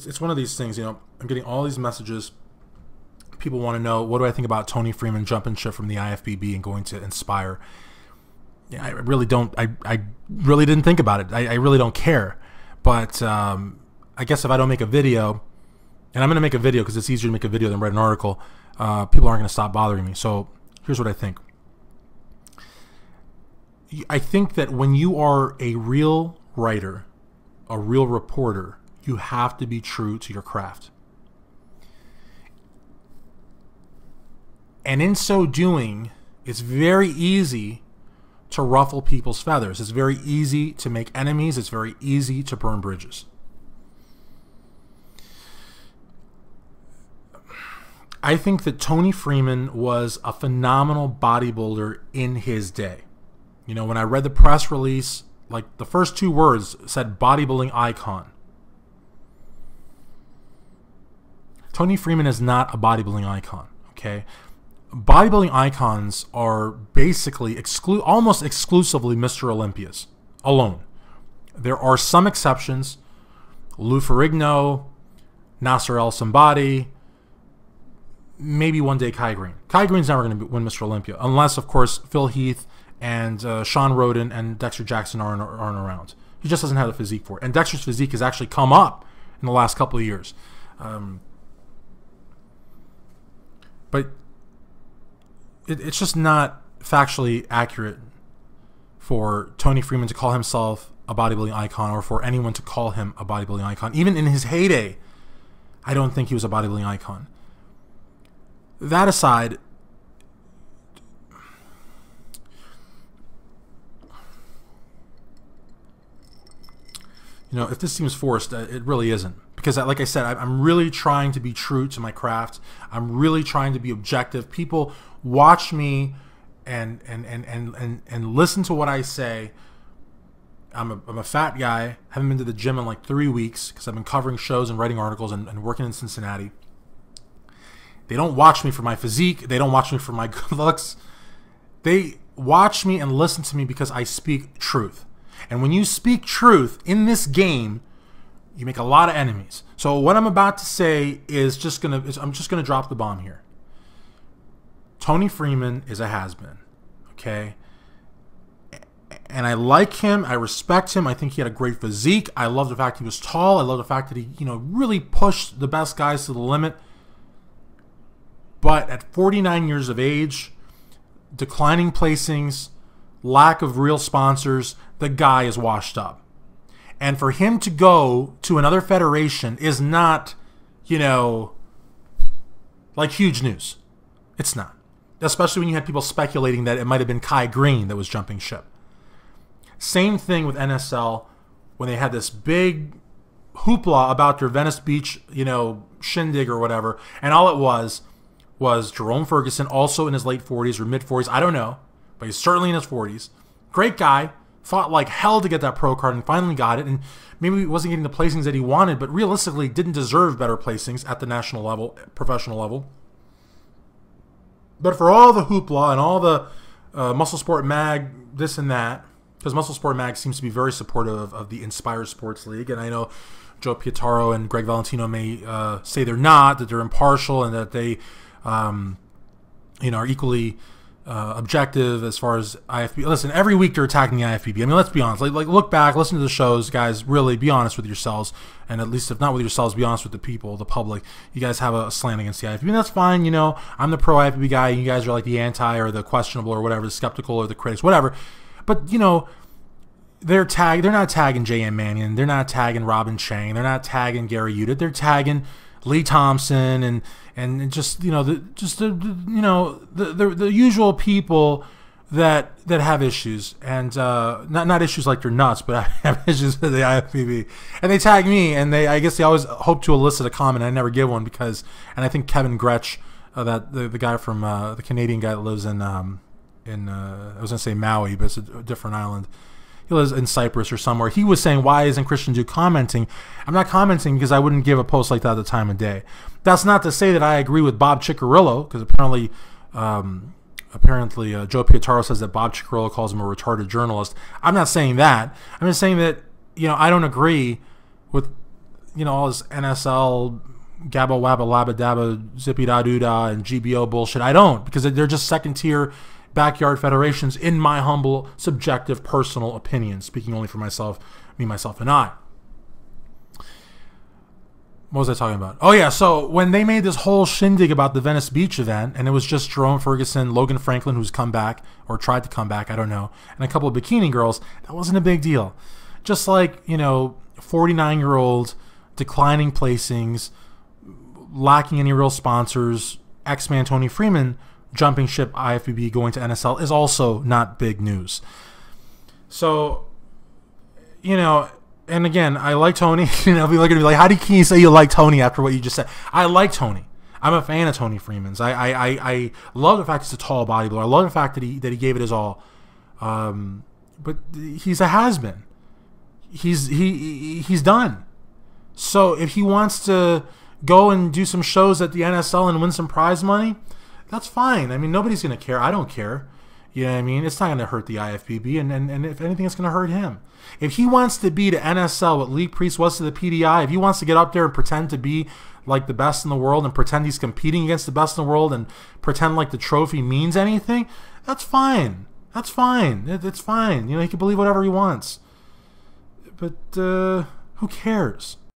it's one of these things. I'm getting all these messages. People want to know, what do I think about Toney Freeman jumping ship from the IFBB and going to Inspire? Yeah, I really don't. I really didn't think about it. I really don't care. But I guess if I don't make a video, and I'm going to make a video because it's easier to make a video than write an article, people aren't going to stop bothering me. So here's what I think. I think that when you are a real writer, a real reporter, you have to be true to your craft. And in so doing, it's very easy to ruffle people's feathers. It's very easy to make enemies. It's very easy to burn bridges. I think that Toney Freeman was a phenomenal bodybuilder in his day. When I read the press release, like the first two words said bodybuilding icon. Toney Freeman is not a bodybuilding icon, okay? Bodybuilding icons are basically almost exclusively Mr. Olympias alone. There are some exceptions. Lou Ferrigno, Nasser El Sambadi, maybe one day Kai Green. Kai Green's never going to win Mr. Olympia, unless, of course, Phil Heath and Sean Roden and Dexter Jackson aren't around. He just doesn't have the physique for it. And Dexter's physique has actually come up in the last couple of years. But it's just not factually accurate for Toney Freeman to call himself a bodybuilding icon, or for anyone to call him a bodybuilding icon. Even in his heyday, I don't think he was a bodybuilding icon. That aside, if this seems forced, it really isn't. Because, like I said, I'm really trying to be true to my craft. I'm really trying to be objective. People watch me and listen to what I say. I'm a fat guy. Haven't been to the gym in like 3 weeks because I've been covering shows and writing articles and working in Cincinnati. They don't watch me for my physique. They don't watch me for my good looks. They watch me and listen to me because I speak truth. And when you speak truth in this game, you make a lot of enemies. So what I'm about to say is I'm just gonna drop the bomb here. Toney Freeman is a has-been, okay? And I like him. I respect him. I think he had a great physique. I love the fact he was tall. I love the fact that he, really pushed the best guys to the limit. But at 49 years of age, declining placings, lack of real sponsors, the guy is washed up. And for him to go to another federation is not, like huge news. It's not. Especially when you had people speculating that it might have been Kai Green that was jumping ship. Same thing with NSL when they had this big hoopla about their Venice Beach, shindig or whatever. And all it was Jerome Ferguson, also in his late 40s or mid 40s. I don't know, but he's certainly in his 40s. Great guy. Fought like hell to get that pro card and finally got it. And maybe he wasn't getting the placings that he wanted, but realistically didn't deserve better placings at the national level, professional level. But for all the hoopla and all the Muscle Sport Mag, this and that, because Muscle Sport Mag seems to be very supportive of the Inspire Sports League, and I know Joe Pietaro and Greg Valentino may say they're not, that they're impartial, and that they are equally objective as far as IFBB. Listen, every week they're attacking the IFBB. I mean, let's be honest. Like look back, listen to the shows, guys. Really, be honest with yourselves, and at least if not with yourselves, be honest with the people, the public. You guys have a slant against the IFBB, and that's fine. I'm the pro IFBB guy, and you guys are like the anti or the questionable or whatever, the skeptical or the critics, whatever. But they're not tagging J.M. Mannion. They're not tagging Robin Chang. They're not tagging Gary Udit. They're tagging Lee Thompson and just the usual people that have issues, and not issues like they're nuts, but have issues with the IFBB. And they tag me, and I guess they always hope to elicit a comment. I never give one because, and I think Kevin Gretsch, the guy from the Canadian guy that lives in I was gonna say Maui, but it's a different island. He lives in Cyprus or somewhere. He was saying, why isn't Christian Duke commenting? I'm not commenting because I wouldn't give a post like that at the time of day. That's not to say that I agree with Bob Ciccarillo, because apparently Joe Pietaro says that Bob Ciccarillo calls him a retarded journalist. I'm not saying that. I'm just saying that I don't agree with all this NSL gabba wabba labba dabba zippy da doo da and GBO bullshit. I don't, because they're just second tier backyard federations in my humble, subjective, personal opinion, speaking only for myself, me, myself, and I. What was I talking about? Oh yeah, so when they made this whole shindig about the Venice Beach event, and it was just Jerome Ferguson, Logan Franklin, who's come back, or tried to come back, I don't know, and a couple of bikini girls, that wasn't a big deal. Just like, 49-year-old, declining placings, lacking any real sponsors, X-Man Toney Freeman jumping ship IFBB going to NSL is also not big news. So, and again, I like Toney. People are going to be like, how can you say you like Toney after what you just said? I like Toney. I'm a fan of Toney Freeman's. I love the fact he's a tall bodybuilder. I love the fact that he gave it his all. But he's a has-been. He's done. So if he wants to go and do some shows at the NSL and win some prize money, that's fine. I mean, nobody's going to care. I don't care. You know what I mean? It's not going to hurt the IFBB, and if anything, it's going to hurt him. If he wants to be to NSL what Lee Priest was to the PDI, if he wants to get up there and pretend to be like the best in the world and pretend he's competing against the best in the world and pretend like the trophy means anything, that's fine. That's fine. It's fine. He can believe whatever he wants. But who cares?